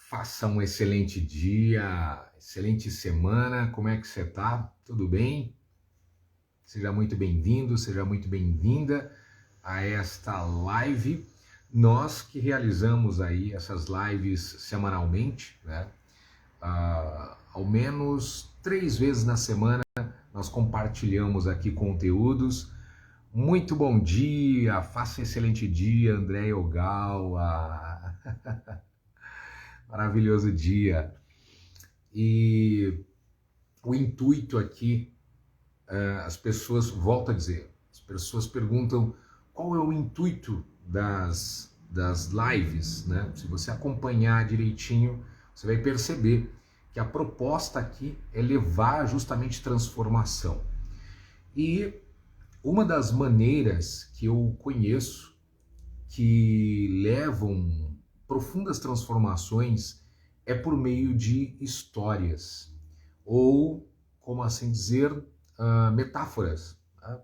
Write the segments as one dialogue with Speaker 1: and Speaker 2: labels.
Speaker 1: Faça um excelente dia, excelente semana. Como é que você tá? Tudo bem? Seja muito bem-vindo, seja muito bem-vinda a esta live. Nós que realizamos aí essas lives semanalmente, né? Ao menos 3 vezes na semana nós compartilhamos aqui conteúdos. Muito bom dia, faça um excelente dia, André Ogawa. Maravilhoso dia. E o intuito aqui, as pessoas, volto a dizer, as pessoas perguntam qual é o intuito das lives, né? Se você acompanhar direitinho, você vai perceber que a proposta aqui é levar justamente transformação. E uma das maneiras que eu conheço que levam profundas transformações é por meio de histórias, ou, como assim dizer, metáforas. Tá?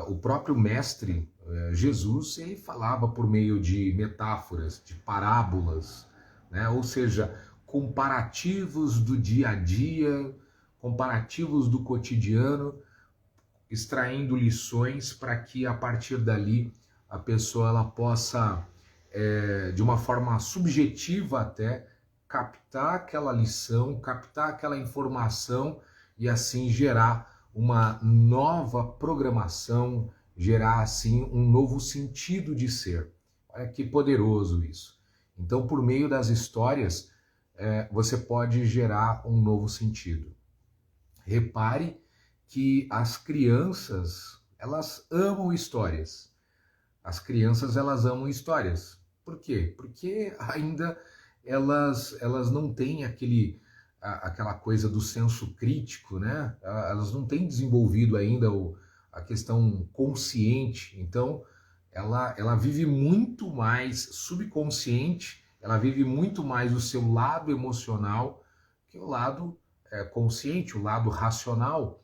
Speaker 1: O próprio mestre Jesus, ele falava por meio de metáforas, de parábolas, né? Ou seja, comparativos do dia a dia, comparativos do cotidiano, extraindo lições para que a partir dali a pessoa ela possa, de uma forma subjetiva até, captar aquela lição, captar aquela informação e assim gerar uma nova programação, gerar assim um novo sentido de ser. Olha que poderoso isso. Então, por meio das histórias, você pode gerar um novo sentido. Repare que as crianças, elas amam histórias. As crianças, elas amam histórias. Por quê? Porque ainda elas não têm aquela coisa do senso crítico, né? Elas não têm desenvolvido ainda a questão consciente. Então, ela vive muito mais subconsciente, ela vive muito mais o seu lado emocional que o lado consciente, o lado racional.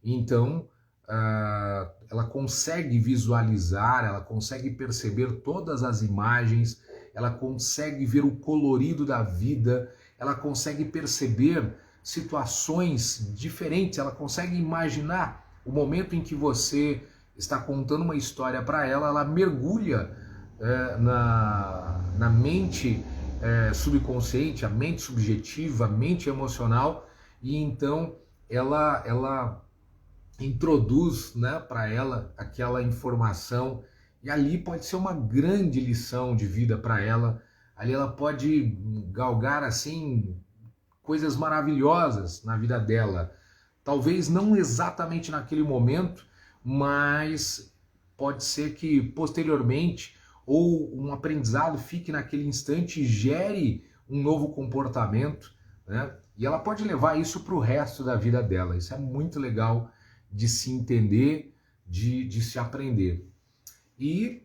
Speaker 1: Então, ela consegue visualizar, ela consegue perceber todas as imagens, ela consegue ver o colorido da vida, ela consegue perceber situações diferentes, ela consegue imaginar o momento em que você está contando uma história para ela, ela mergulha na mente subconsciente, a mente subjetiva, a mente emocional, e então ela introduz, né, para ela aquela informação, e ali pode ser uma grande lição de vida para ela. Ali ela pode galgar assim coisas maravilhosas na vida dela. Talvez não exatamente naquele momento, mas pode ser que posteriormente ou um aprendizado fique naquele instante e gere um novo comportamento, né? E ela pode levar isso para o resto da vida dela. Isso é muito legal de se entender, de se aprender. E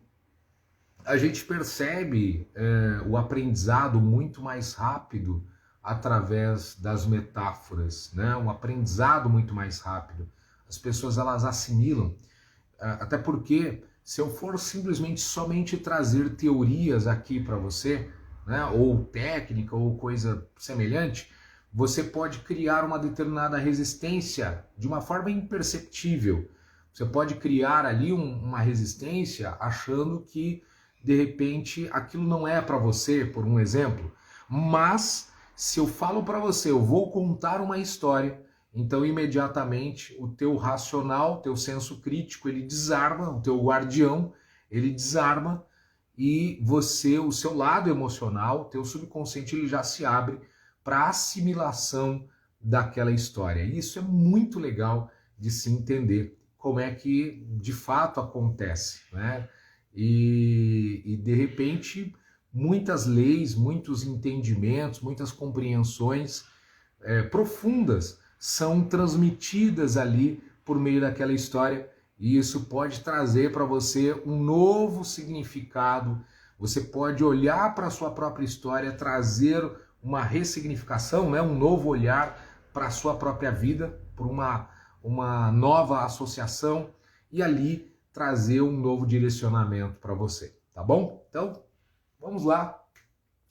Speaker 1: a gente percebe o aprendizado muito mais rápido através das metáforas, né? Um aprendizado muito mais rápido. As pessoas elas assimilam, até porque se eu for simplesmente somente trazer teorias aqui para você, né? Ou técnica ou coisa semelhante, você pode criar uma determinada resistência de uma forma imperceptível. Você pode criar ali uma resistência achando que de repente aquilo não é para você, por um exemplo. Mas se eu falo para você, eu vou contar uma história, então imediatamente o teu racional, teu senso crítico, ele desarma, o teu guardião, ele desarma e você, o seu lado emocional, teu subconsciente, ele já se abre para assimilação daquela história. E isso é muito legal de se entender como é que de fato acontece, né? E de repente muitas leis, muitos entendimentos, muitas compreensões profundas são transmitidas ali por meio daquela história, e isso pode trazer para você um novo significado. Você pode olhar para a sua própria história, trazer uma ressignificação, né? Um novo olhar para a sua própria vida, por uma nova associação, e ali trazer um novo direcionamento para você, tá bom? Então, vamos lá.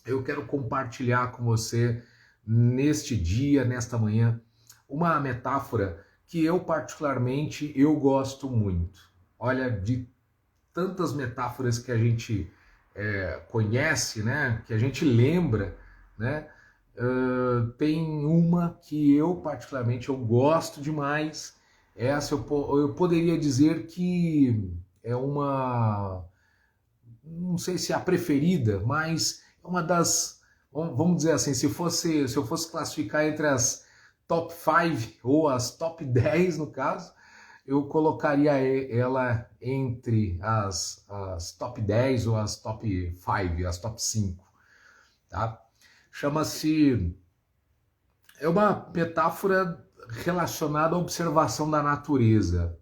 Speaker 1: eu quero compartilhar com você neste dia, nesta manhã, uma metáfora que eu particularmente eu gosto muito. Olha, de tantas metáforas que a gente conhece, né, que a gente lembra, né, tem uma que eu particularmente eu gosto demais. Essa eu poderia dizer que é uma, não sei se é a preferida, mas é uma das, vamos dizer assim, se eu fosse classificar entre as top 5 ou as top 10 no caso, eu colocaria ela entre as top 10 ou as top 5, as top 5, tá? Chama-se, é uma metáfora relacionada à observação da natureza.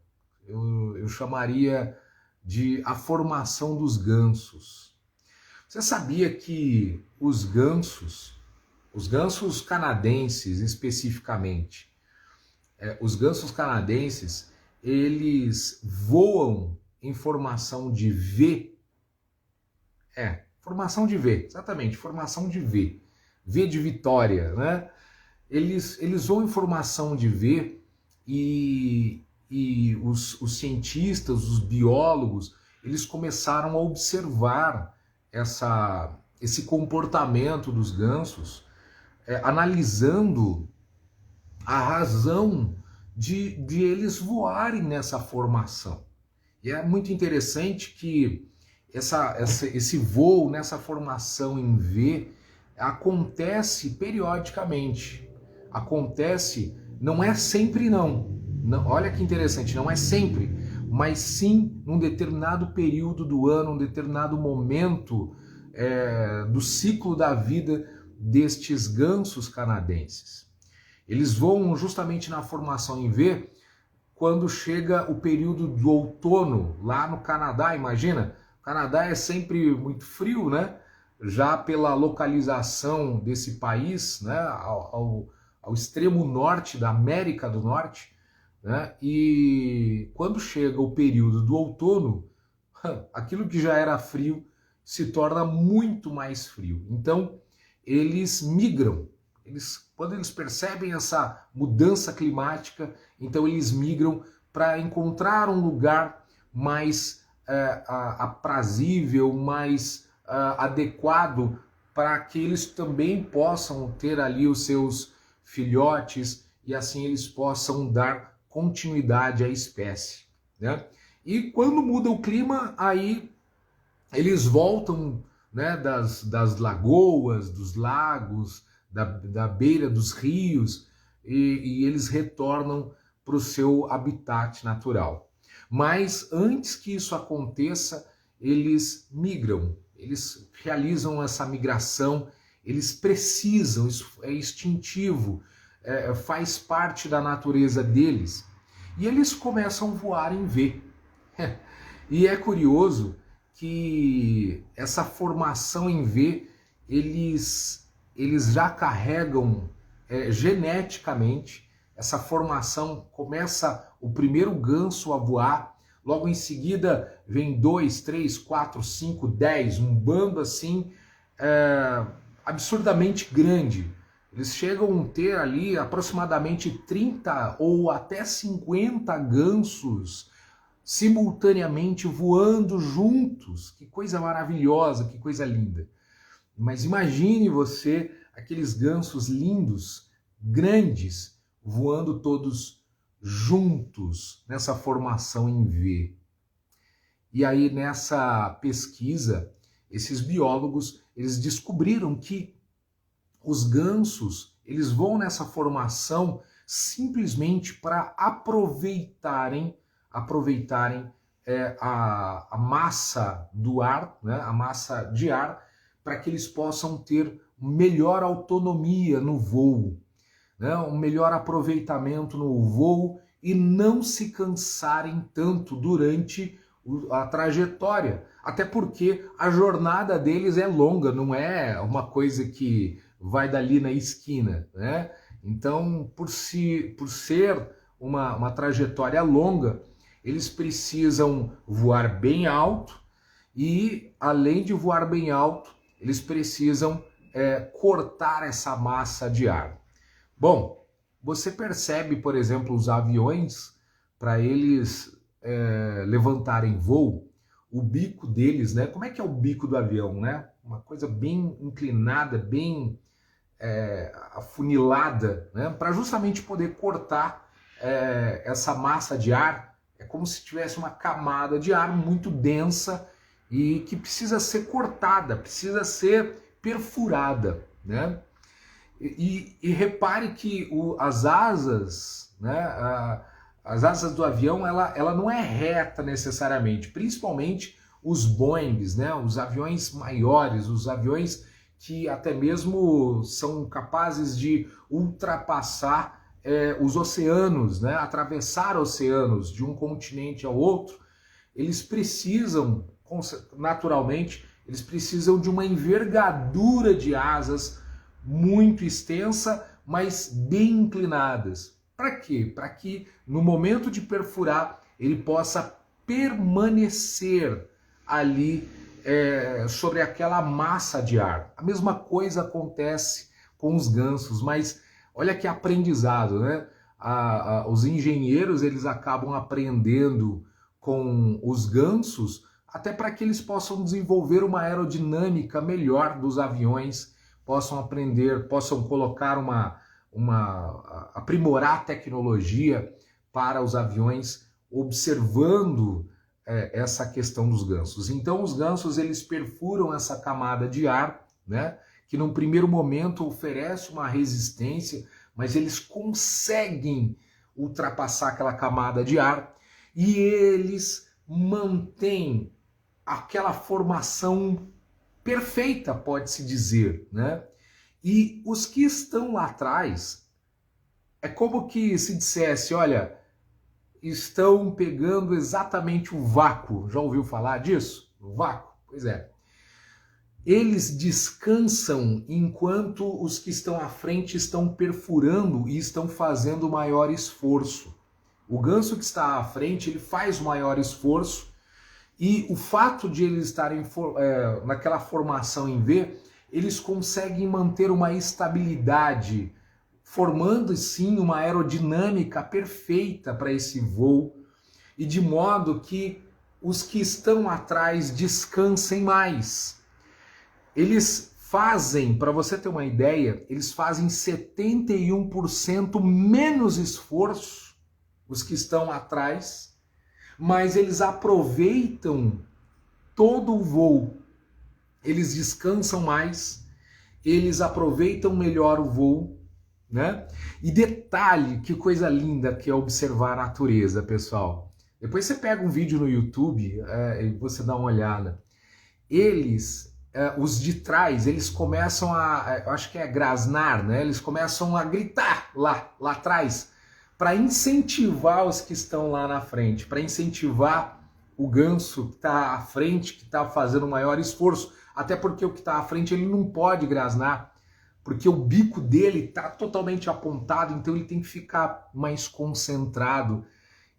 Speaker 1: Eu chamaria de a formação dos gansos. Você sabia que os gansos canadenses especificamente, os gansos canadenses, eles voam em formação de V? Formação de V, exatamente, formação de V. V de Vitória, né? Eles voam em formação de V e os cientistas, os biólogos, eles começaram a observar esse comportamento dos gansos, analisando a razão de eles voarem nessa formação. E é muito interessante que esse voo nessa formação em V acontece periodicamente. Acontece, não é sempre não. Olha que interessante, não é sempre, mas sim num determinado período do ano, um determinado momento do ciclo da vida destes gansos canadenses. Eles voam justamente na formação em V quando chega o período do outono lá no Canadá. Imagina, o Canadá é sempre muito frio, né? Já pela localização desse país, né? Ao extremo norte da América do Norte, né? E quando chega o período do outono, aquilo que já era frio se torna muito mais frio. Então, eles migram. Quando eles percebem essa mudança climática, então eles migram para encontrar um lugar mais aprazível, mais adequado para que eles também possam ter ali os seus filhotes e assim eles possam dar continuidade à espécie, né? E quando muda o clima, aí eles voltam, né, das lagoas, dos lagos, da beira dos rios, e eles retornam para o seu habitat natural. Mas antes que isso aconteça, eles migram, eles realizam essa migração, eles precisam, isso é instintivo, faz parte da natureza deles, e eles começam a voar em V. E é curioso que essa formação em V, eles já carregam geneticamente. Essa formação começa o primeiro ganso a voar, logo em seguida vem 2, 3, 4, 5, 10, um bando assim absurdamente grande. Eles chegam a ter ali aproximadamente 30 ou até 50 gansos simultaneamente voando juntos. Que coisa maravilhosa, que coisa linda. Mas imagine você aqueles gansos lindos, grandes, voando todos juntos nessa formação em V. E aí nessa pesquisa, esses biólogos, eles descobriram que os gansos, eles vão nessa formação simplesmente para aproveitarem a massa do ar, né, a massa de ar, para que eles possam ter melhor autonomia no voo, né, um melhor aproveitamento no voo e não se cansarem tanto durante a trajetória. Até porque a jornada deles é longa, não é uma coisa que vai dali na esquina, né? Então, por ser uma trajetória longa, eles precisam voar bem alto e, além de voar bem alto, eles precisam cortar essa massa de ar? Bom, você percebe, por exemplo, os aviões, para eles levantarem voo, o bico deles, né? Como é que é o bico do avião, né? Uma coisa bem inclinada, bem afunilada, né? Para justamente poder cortar essa massa de ar. É como se tivesse uma camada de ar muito densa e que precisa ser cortada, precisa ser perfurada, né? E repare que as asas, né, as asas do avião, ela não é reta necessariamente, principalmente os Boeings, né, os aviões maiores, os aviões que até mesmo são capazes de ultrapassar os oceanos, né, atravessar oceanos de um continente ao outro. Eles precisam, naturalmente, eles precisam de uma envergadura de asas muito extensa, mas bem inclinadas. Para quê? Para que no momento de perfurar ele possa permanecer ali sobre aquela massa de ar. A mesma coisa acontece com os gansos, mas olha que aprendizado, né? Os engenheiros, eles acabam aprendendo com os gansos até para que eles possam desenvolver uma aerodinâmica melhor dos aviões, possam aprender, possam colocar aprimorar a tecnologia para os aviões, observando essa questão dos gansos. Então os gansos, eles perfuram essa camada de ar, né, que num primeiro momento oferece uma resistência, mas eles conseguem ultrapassar aquela camada de ar e eles mantêm aquela formação perfeita, pode-se dizer, né? E os que estão lá atrás, é como que se dissesse, olha, estão pegando exatamente o vácuo. Já ouviu falar disso? O vácuo? Pois é. Eles descansam enquanto os que estão à frente estão perfurando e estão fazendo o maior esforço. O ganso que está à frente, ele faz o maior esforço e o fato de eles estarem naquela formação em V, eles conseguem manter uma estabilidade, formando sim uma aerodinâmica perfeita para esse voo e de modo que os que estão atrás descansem mais. Eles fazem, para você ter uma ideia, eles fazem 71% menos esforço, os que estão atrás, mas eles aproveitam todo o voo. Eles descansam mais, eles aproveitam melhor o voo, né? E detalhe, que coisa linda que é observar a natureza, pessoal. Depois você pega um vídeo no YouTube e você dá uma olhada. Os de trás, eles começam eu acho que é grasnar, né? Eles começam a gritar lá atrás, para incentivar os que estão lá na frente, para incentivar o ganso que está à frente, que está fazendo o maior esforço, até porque o que está à frente ele não pode grasnar, porque o bico dele está totalmente apontado, então ele tem que ficar mais concentrado,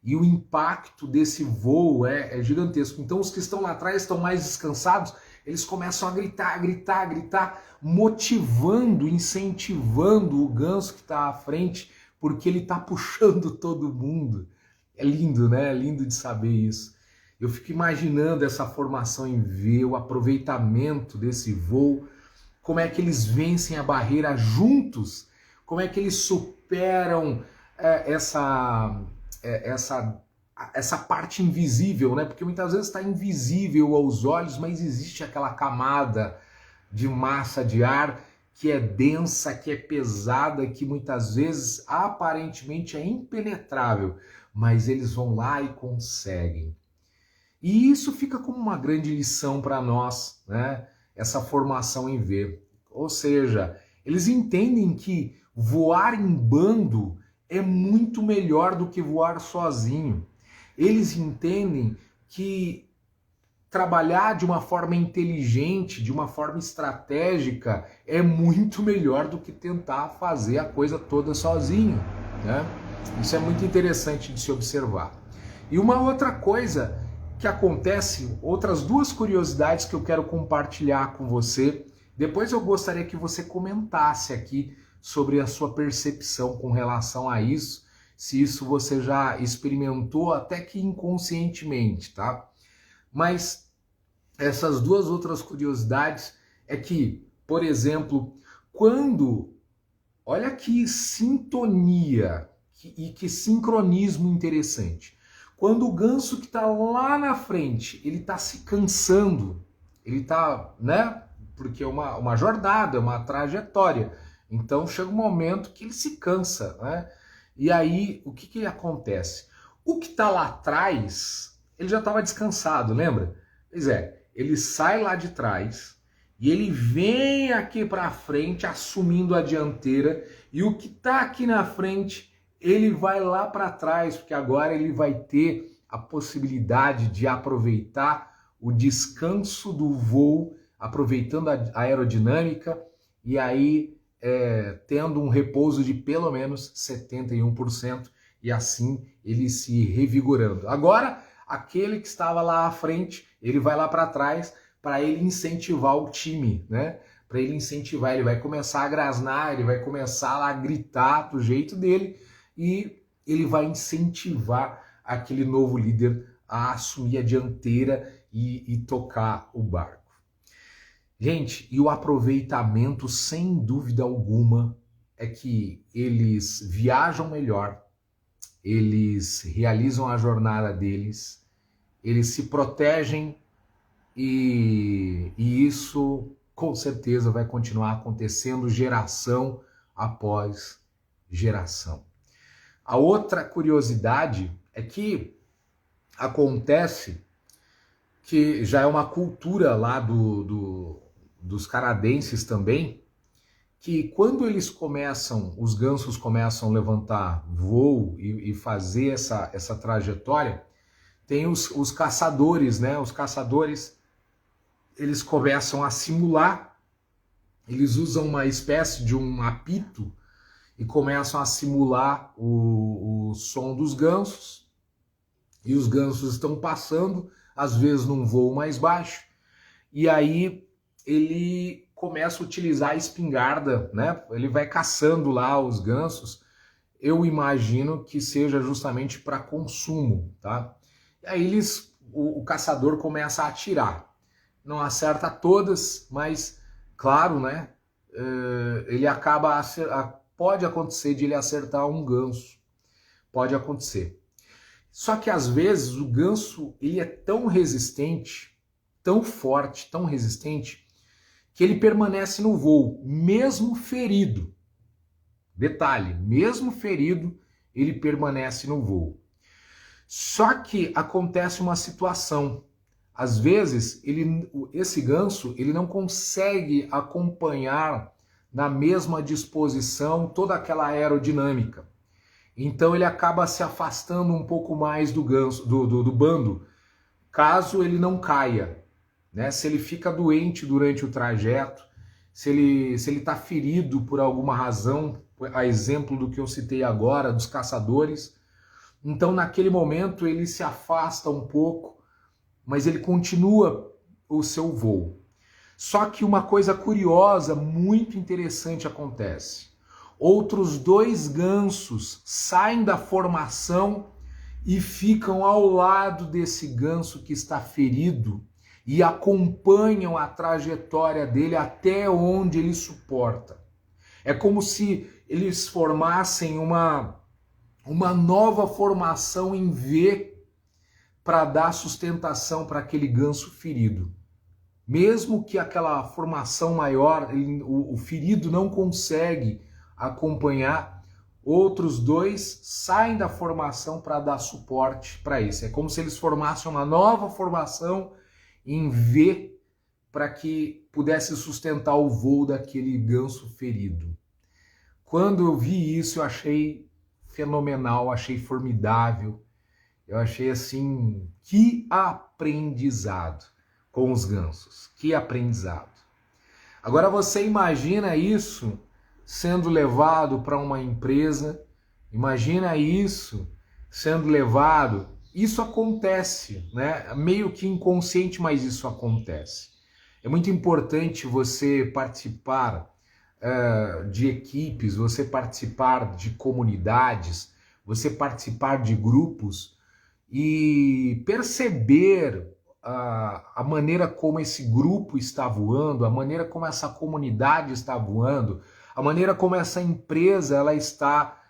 Speaker 1: e o impacto desse voo é gigantesco. Então os que estão lá atrás estão mais descansados, eles começam a gritar, motivando, incentivando o ganso que está à frente, porque ele está puxando todo mundo. É lindo, né? É lindo de saber isso. Eu fico imaginando essa formação em V, o aproveitamento desse voo, como é que eles vencem a barreira juntos, como é que eles superam essa parte invisível, né? Porque muitas vezes está invisível aos olhos, mas existe aquela camada de massa de ar que é densa, que é pesada, que muitas vezes aparentemente é impenetrável, mas eles vão lá e conseguem. E isso fica como uma grande lição para nós, né? Essa formação em V. Ou seja, eles entendem que voar em bando é muito melhor do que voar sozinho. Eles entendem que trabalhar de uma forma inteligente, de uma forma estratégica, é muito melhor do que tentar fazer a coisa toda sozinho, né? Isso é muito interessante de se observar. E uma outra coisa que acontece, outras duas curiosidades que eu quero compartilhar com você Depois eu gostaria que você comentasse aqui sobre a sua percepção com relação a isso, se isso você já experimentou até que inconscientemente, tá? Mas essas duas outras curiosidades é que, por exemplo, quando, olha que sintonia e que sincronismo interessante. Quando o ganso que está lá na frente, ele está se cansando, ele está, né? Porque é uma jornada, é uma trajetória. Então chega um momento que ele se cansa, né? E aí, o que acontece? O que está lá atrás, ele já estava descansado, lembra? Pois é, ele sai lá de trás e ele vem aqui para frente assumindo a dianteira, e o que está aqui na frente, ele vai lá para trás, porque agora ele vai ter a possibilidade de aproveitar o descanso do voo, aproveitando a aerodinâmica, e aí tendo um repouso de pelo menos 71%, e assim ele se revigorando. Agora, aquele que estava lá à frente, ele vai lá para trás para ele incentivar o time, né? Para ele incentivar, ele vai começar a grasnar, ele vai começar a gritar do jeito dele, e ele vai incentivar aquele novo líder a assumir a dianteira e tocar o barco. Gente, e o aproveitamento, sem dúvida alguma, é que eles viajam melhor, eles realizam a jornada deles, eles se protegem, e isso com certeza vai continuar acontecendo geração após geração. A outra curiosidade é que acontece que já é uma cultura lá dos canadenses também, que quando eles começam, os gansos começam a levantar voo e fazer essa trajetória, tem os caçadores, né? Os caçadores, eles começam a simular, eles usam uma espécie de um apito e começam a simular o som dos gansos, e os gansos estão passando, às vezes num voo mais baixo, e aí ele começa a utilizar a espingarda, né? Ele vai caçando lá os gansos, eu imagino que seja justamente para consumo, tá? E aí o caçador começa a atirar. Não acerta todas, mas, claro, né? Ele acaba... Pode acontecer de ele acertar um ganso. Pode acontecer. Só que, às vezes, o ganso ele é tão resistente, tão forte, tão resistente, que ele permanece no voo, mesmo ferido. Detalhe, mesmo ferido, ele permanece no voo. Só que acontece uma situação. Às vezes, esse ganso ele não consegue acompanhar na mesma disposição toda aquela aerodinâmica. Então ele acaba se afastando um pouco mais do ganso, do bando, caso ele não caia, né? Se ele fica doente durante o trajeto, se ele está ferido por alguma razão, a exemplo do que eu citei agora, dos caçadores, então naquele momento ele se afasta um pouco, mas ele continua o seu voo. Só que uma coisa curiosa, muito interessante acontece. Outros dois gansos saem da formação e ficam ao lado desse ganso que está ferido e acompanham a trajetória dele até onde ele suporta. É como se eles formassem uma nova formação em V para dar sustentação para aquele ganso ferido. Mesmo que aquela formação maior, o ferido não consegue acompanhar, outros dois saem da formação para dar suporte para esse. É como se eles formassem uma nova formação em V para que pudesse sustentar o voo daquele ganso ferido. Quando eu vi isso, eu achei fenomenal, achei formidável. Eu achei assim, que aprendizado com os gansos, que aprendizado. Agora você imagina isso sendo levado para uma empresa, imagina isso sendo levado, isso acontece, né? Meio que inconsciente, mas isso acontece. É muito importante você participar de equipes, você participar de comunidades, você participar de grupos e perceber a maneira como esse grupo está voando, a maneira como essa comunidade está voando, a maneira como essa empresa ela está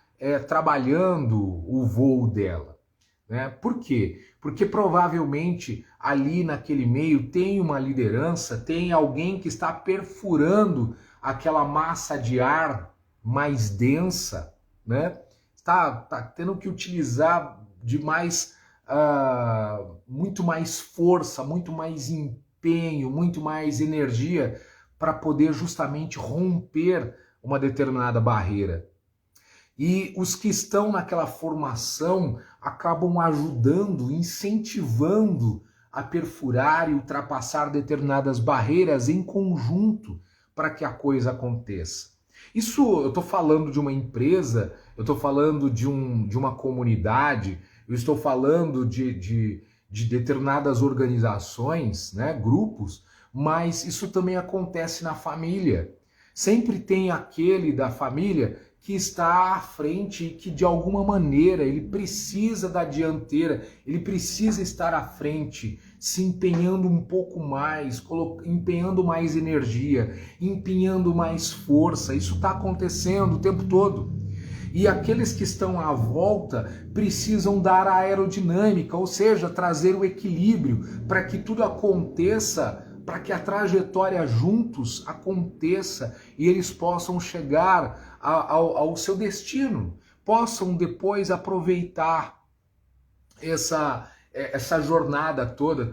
Speaker 1: trabalhando o voo dela. Né? Por quê? Porque provavelmente ali naquele meio tem uma liderança, tem alguém que está perfurando aquela massa de ar mais densa, né? Está tendo que utilizar de mais muito mais força, muito mais empenho, muito mais energia para poder justamente romper uma determinada barreira. E os que estão naquela formação acabam ajudando, incentivando a perfurar e ultrapassar determinadas barreiras em conjunto para que a coisa aconteça. Isso eu estou falando de uma empresa, eu estou falando de uma comunidade, eu estou falando de determinadas organizações, né, grupos, mas isso também acontece na família. Sempre tem aquele da família que está à frente e que de alguma maneira ele precisa da dianteira, ele precisa estar à frente, se empenhando um pouco mais, empenhando mais energia, empenhando mais força. Isso está acontecendo o tempo todo. E aqueles que estão à volta precisam dar a aerodinâmica, ou seja, trazer o equilíbrio para que tudo aconteça, para que a trajetória juntos aconteça e eles possam chegar ao seu destino, possam depois aproveitar essa jornada toda,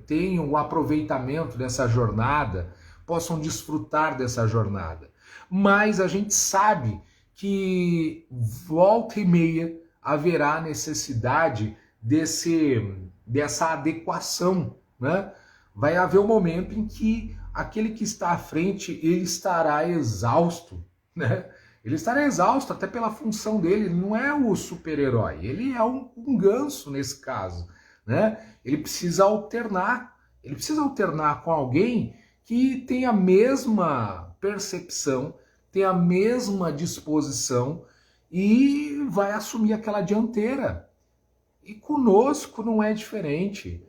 Speaker 1: tenham o aproveitamento dessa jornada, possam desfrutar dessa jornada. Mas a gente sabe que volta e meia haverá necessidade dessa adequação, né? Vai haver um momento em que aquele que está à frente, ele estará exausto, né? Ele estará exausto até pela função dele, ele não é o super-herói, ele é um ganso nesse caso, né? Ele precisa alternar com alguém que tem a mesma percepção, tem a mesma disposição e vai assumir aquela dianteira. E conosco não é diferente.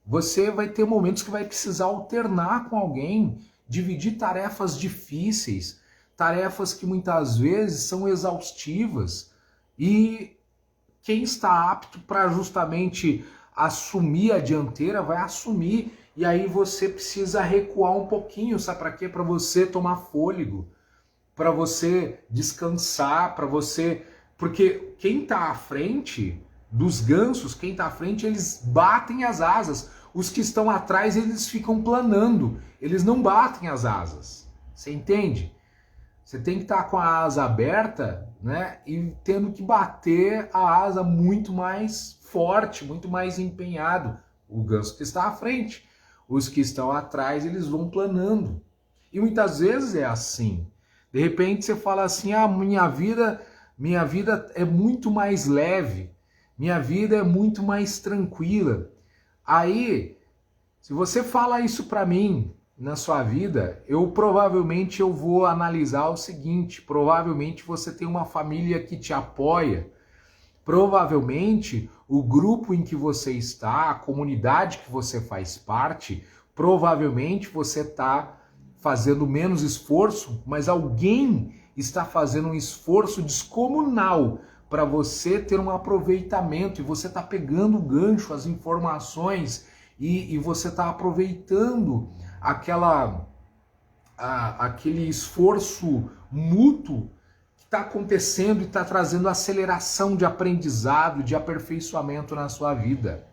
Speaker 1: Você vai ter momentos que vai precisar alternar com alguém, dividir tarefas difíceis, tarefas que muitas vezes são exaustivas. E quem está apto para justamente assumir a dianteira vai assumir. E aí você precisa recuar um pouquinho, sabe para quê? Para você tomar fôlego, para você descansar, para você... Porque quem está à frente dos gansos, quem está à frente, eles batem as asas. Os que estão atrás, eles ficam planando, eles não batem as asas. Você entende? Você tem que estar com a asa aberta, né? E tendo que bater a asa muito mais forte, muito mais empenhado. O ganso que está à frente. Os que estão atrás, eles vão planando. E muitas vezes é assim. De repente você fala assim, minha vida é muito mais leve, minha vida é muito mais tranquila. Aí, se você fala isso para mim na sua vida, provavelmente eu vou analisar o seguinte, provavelmente você tem uma família que te apoia, provavelmente o grupo em que você está, a comunidade que você faz parte, provavelmente você está fazendo menos esforço, mas alguém está fazendo um esforço descomunal para você ter um aproveitamento, e você está pegando o gancho, as informações, e você está aproveitando aquele esforço mútuo que está acontecendo e está trazendo aceleração de aprendizado, de aperfeiçoamento na sua vida.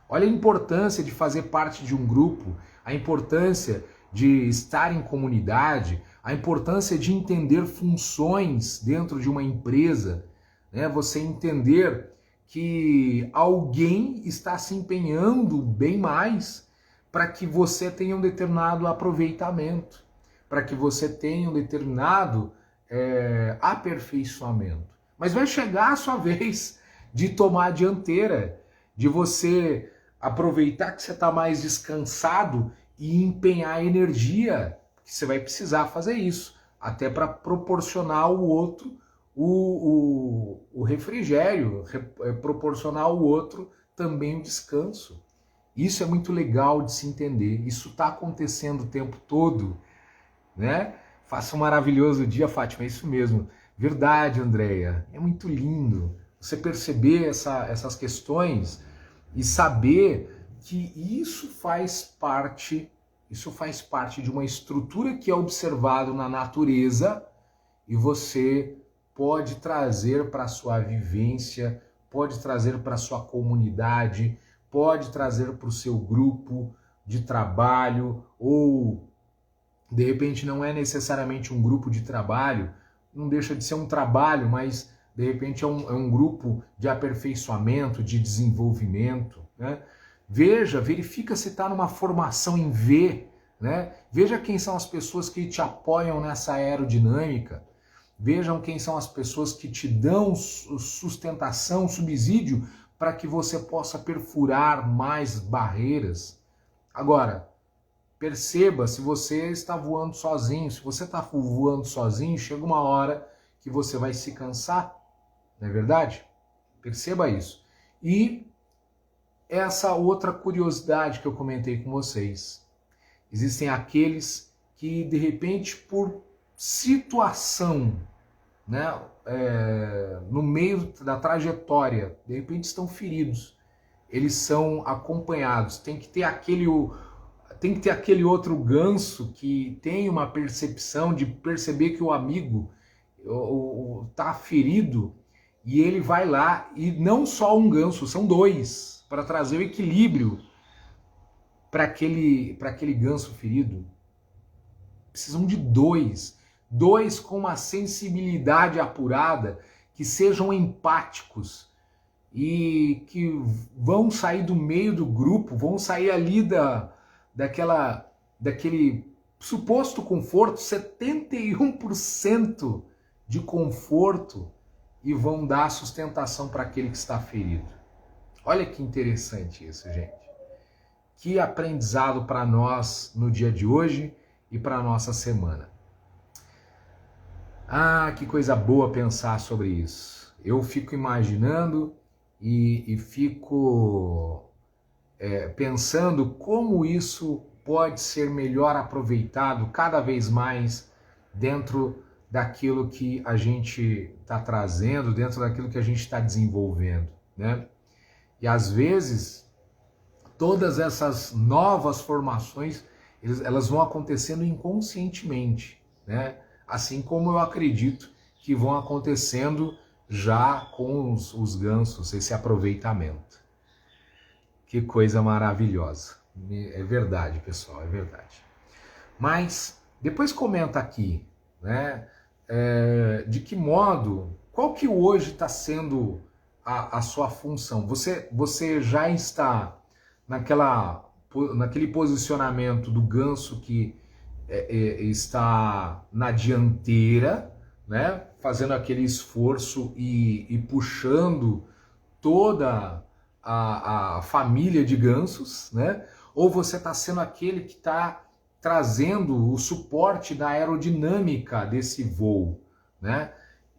Speaker 1: Olha a importância de fazer parte de um grupo, a importância de estar em comunidade, a importância de entender funções dentro de uma empresa, né? Você entender que alguém está se empenhando bem mais para que você tenha um determinado aproveitamento, para que você tenha um determinado aperfeiçoamento. Mas vai chegar a sua vez de tomar a dianteira, de você aproveitar que você está mais descansado e empenhar a energia que você vai precisar fazer isso, até para proporcionar ao outro o refrigério, proporcionar ao outro também o descanso. Isso é muito legal de se entender, isso está acontecendo o tempo todo, né? Faça um maravilhoso dia, Fátima, é isso mesmo. Verdade, Andréia, é muito lindo você perceber essas questões e saber que isso faz parte de uma estrutura que é observado na natureza e você pode trazer para a sua vivência, pode trazer para a sua comunidade, pode trazer para o seu grupo de trabalho, ou de repente não é necessariamente um grupo de trabalho, não deixa de ser um trabalho, mas de repente é um grupo de aperfeiçoamento, de desenvolvimento, né? Verifica se está numa formação em V, né? Veja quem são as pessoas que te apoiam nessa aerodinâmica, vejam quem são as pessoas que te dão sustentação, subsídio para que você possa perfurar mais barreiras. Agora, perceba se você está voando sozinho. Se você está voando sozinho, chega uma hora que você vai se cansar, não é verdade? Perceba isso. E essa outra curiosidade que eu comentei com vocês. Existem aqueles que, de repente, por situação, né, no meio da trajetória, de repente estão feridos. Eles são acompanhados. Tem que ter aquele outro ganso que tem uma percepção de perceber que o amigo está ferido e ele vai lá, e não só um ganso, são dois, para trazer o equilíbrio para aquele ganso ferido. Precisam de dois com uma sensibilidade apurada, que sejam empáticos e que vão sair do meio do grupo, vão sair ali daquele suposto conforto, 71% de conforto, e vão dar sustentação para aquele que está ferido. Olha que interessante isso, gente. Que aprendizado para nós no dia de hoje e para a nossa semana. Ah, que coisa boa pensar sobre isso. Eu fico imaginando e fico pensando como isso pode ser melhor aproveitado cada vez mais dentro daquilo que a gente está trazendo, dentro daquilo que a gente está desenvolvendo, né? E às vezes, todas essas novas formações, elas vão acontecendo inconscientemente, né? Assim como eu acredito que vão acontecendo já com os gansos, esse aproveitamento. Que coisa maravilhosa. É verdade, pessoal, é verdade. Mas depois comenta aqui, né? De que modo, qual que hoje está sendo a sua função? Você já está naquele posicionamento do ganso que está na dianteira, né? Fazendo aquele esforço e puxando toda a família de gansos, né? Ou você está sendo aquele que está trazendo o suporte da aerodinâmica desse voo, né?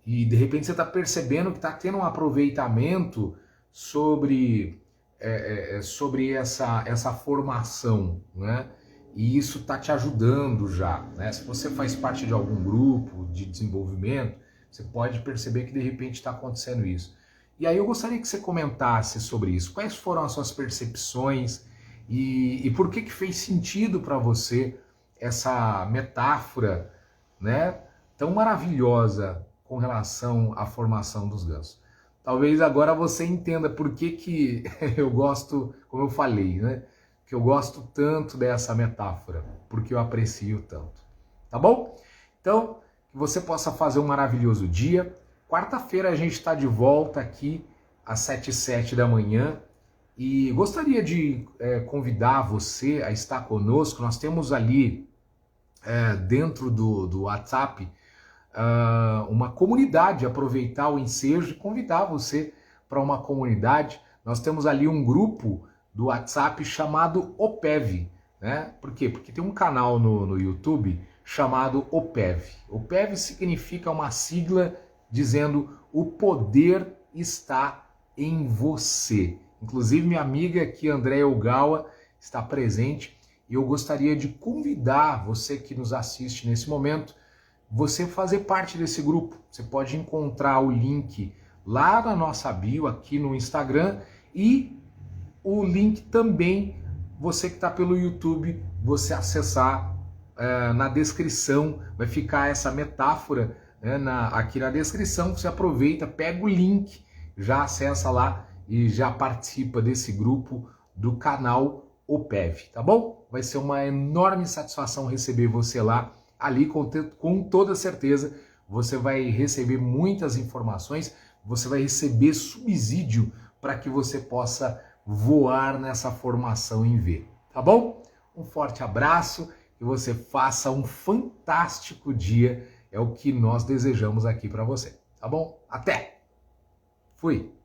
Speaker 1: E de repente você está percebendo que está tendo um aproveitamento sobre essa formação, né? E isso está te ajudando já, né? Se você faz parte de algum grupo de desenvolvimento, você pode perceber que de repente está acontecendo isso. E aí eu gostaria que você comentasse sobre isso. Quais foram as suas percepções e por que fez sentido para você essa metáfora, né, tão maravilhosa com relação à formação dos gansos? Talvez agora você entenda por que eu gosto, como eu falei, né, que eu gosto tanto dessa metáfora, porque eu aprecio tanto. Tá bom? Então, que você possa fazer um maravilhoso dia. Quarta-feira a gente está de volta aqui às 7h07 da manhã e gostaria de convidar você a estar conosco. Nós temos ali dentro do WhatsApp uma comunidade, aproveitar o ensejo e convidar você para uma comunidade. Nós temos ali um grupo do WhatsApp chamado OPEV, né? Por quê? Porque tem um canal no YouTube chamado OPEV. OPEV significa uma sigla dizendo o poder está em você. Inclusive, minha amiga aqui, Andréa Ogawa, está presente e eu gostaria de convidar você que nos assiste nesse momento, você fazer parte desse grupo. Você pode encontrar o link lá na nossa bio, aqui no Instagram, e o link também, você que está pelo YouTube, você acessar na descrição, vai ficar essa metáfora aqui na descrição, você aproveita, pega o link, já acessa lá e já participa desse grupo do canal OPEV, tá bom? Vai ser uma enorme satisfação receber você lá, ali com toda certeza você vai receber muitas informações, você vai receber subsídio para que você possa voar nessa formação em V, tá bom? Um forte abraço, que você faça um fantástico dia, é o que nós desejamos aqui para você, tá bom? Até! Fui!